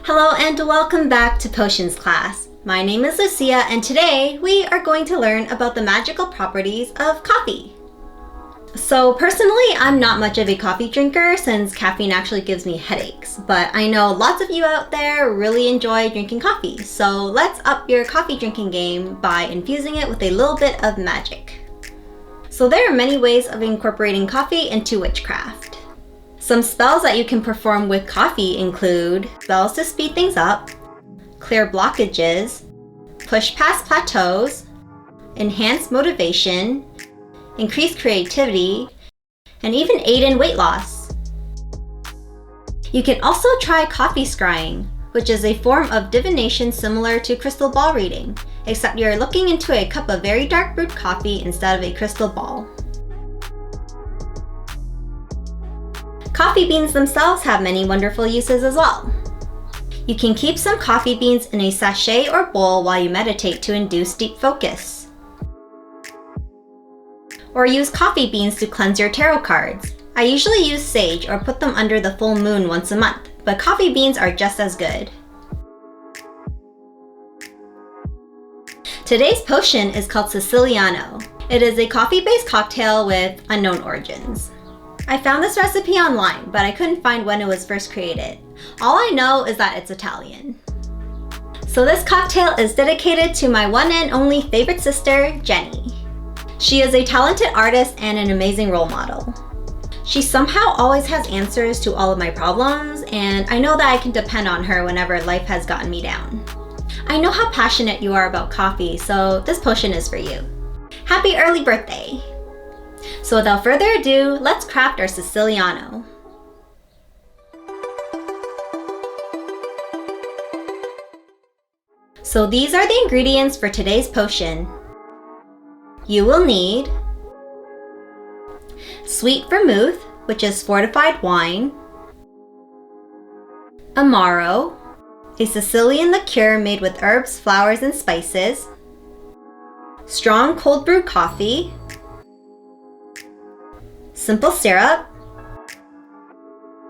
Hello and welcome back to Potions class. My name is Lucia and today we are going to learn about the magical properties of coffee. So personally, I'm not much of a coffee drinker since caffeine actually gives me headaches, but I know lots of you out there really enjoy drinking coffee, so let's up your coffee drinking game by infusing it with a little bit of magic. So there are many ways of incorporating coffee into witchcraft. Some spells that you can perform with coffee include spells to speed things up, clear blockages, push past plateaus, enhance motivation, increase creativity, and even aid in weight loss. You can also try coffee scrying, which is a form of divination similar to crystal ball reading, except you're looking into a cup of very dark brewed coffee instead of a crystal ball. Coffee beans themselves have many wonderful uses as well. You can keep some coffee beans in a sachet or bowl while you meditate to induce deep focus. Or use coffee beans to cleanse your tarot cards. I usually use sage or put them under the full moon once a month, but coffee beans are just as good. Today's potion is called Siciliano. It is a coffee-based cocktail with unknown origins. I found this recipe online, but I couldn't find when it was first created. All I know is that it's Italian. So this cocktail is dedicated to my one and only favorite sister, Jenny. She is a talented artist and an amazing role model. She somehow always has answers to all of my problems, and I know that I can depend on her whenever life has gotten me down. I know how passionate you are about coffee, so this potion is for you. Happy early birthday! So without further ado, let's craft our Siciliano. So these are the ingredients for today's potion. You will need sweet vermouth, which is fortified wine, amaro, a Sicilian liqueur made with herbs, flowers, and spices, strong cold brew coffee, simple syrup,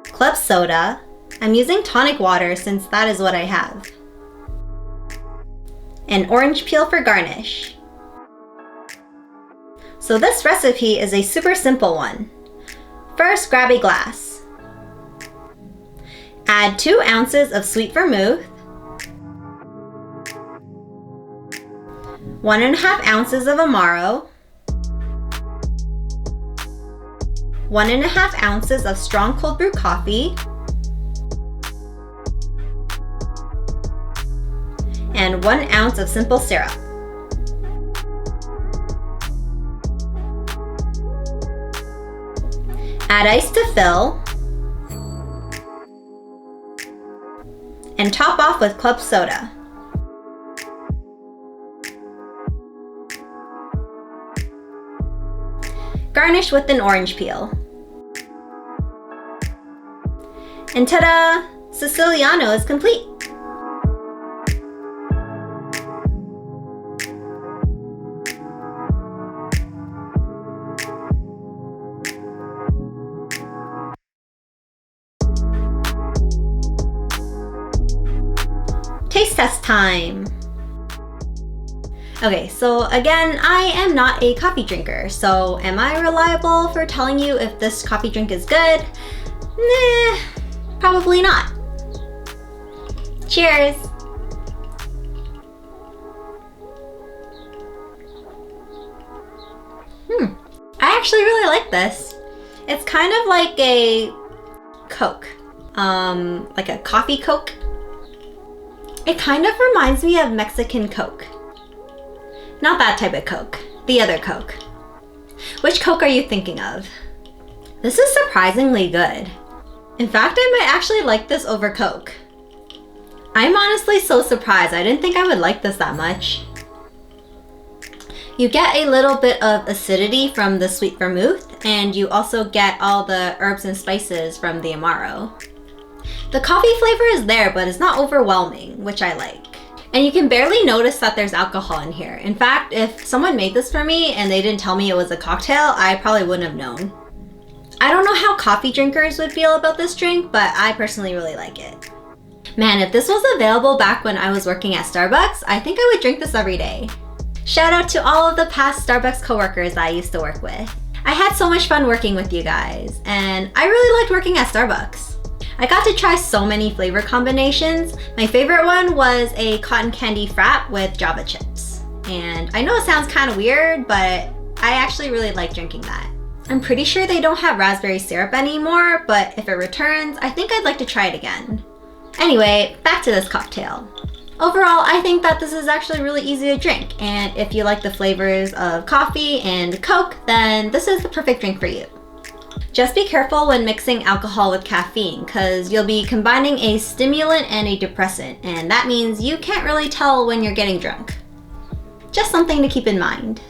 club soda. I'm using tonic water since that is what I have, and orange peel for garnish. So this recipe is a super simple one. First, grab a glass. Add 2 ounces of sweet vermouth, 1.5 ounces of amaro, 1.5 ounces of strong cold brew coffee, and 1 ounce of simple syrup. Add ice to fill, and top off with club soda. Garnish with an orange peel. And ta-da! Siciliano is complete! Taste test time! Okay, so again, I am not a coffee drinker, so am I reliable for telling you if this coffee drink is good? Nah, probably not. Cheers! I actually really like this. It's kind of like a Coke, like a coffee Coke. It kind of reminds me of Mexican Coke. Not that type of Coke, the other Coke. Which Coke are you thinking of? This is surprisingly good. In fact, I might actually like this over Coke. I'm honestly so surprised. I didn't think I would like this that much. You get a little bit of acidity from the sweet vermouth, and you also get all the herbs and spices from the amaro. The coffee flavor is there, but it's not overwhelming, which I like. And you can barely notice that there's alcohol in here. In fact, if someone made this for me and they didn't tell me it was a cocktail, I probably wouldn't have known. I don't know how coffee drinkers would feel about this drink, but I personally really like it. Man, if this was available back when I was working at Starbucks, I think I would drink this every day. Shout out to all of the past Starbucks coworkers I used to work with. I had so much fun working with you guys, and I really liked working at Starbucks. I got to try so many flavor combinations. My favorite one was a cotton candy frap with Java chips. And I know it sounds kind of weird, but I actually really like drinking that. I'm pretty sure they don't have raspberry syrup anymore, but if it returns, I think I'd like to try it again. Anyway, back to this cocktail. Overall, I think that this is actually really easy to drink, and if you like the flavors of coffee and Coke, then this is the perfect drink for you. Just be careful when mixing alcohol with caffeine, because you'll be combining a stimulant and a depressant, and that means you can't really tell when you're getting drunk. Just something to keep in mind.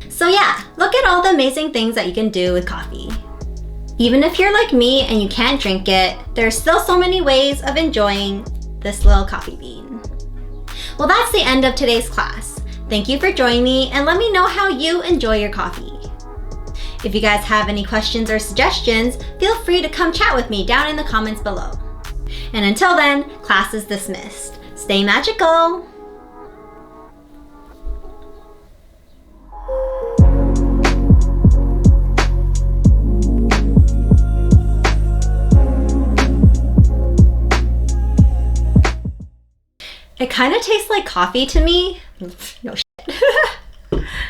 So yeah, look at all the amazing things that you can do with coffee. Even if you're like me and you can't drink it, there's still so many ways of enjoying this little coffee bean. Well, that's the end of today's class. Thank you for joining me, and let me know how you enjoy your coffee. If you guys have any questions or suggestions, feel free to come chat with me down in the comments below. And until then, class is dismissed. Stay magical! It kind of tastes like coffee to me. No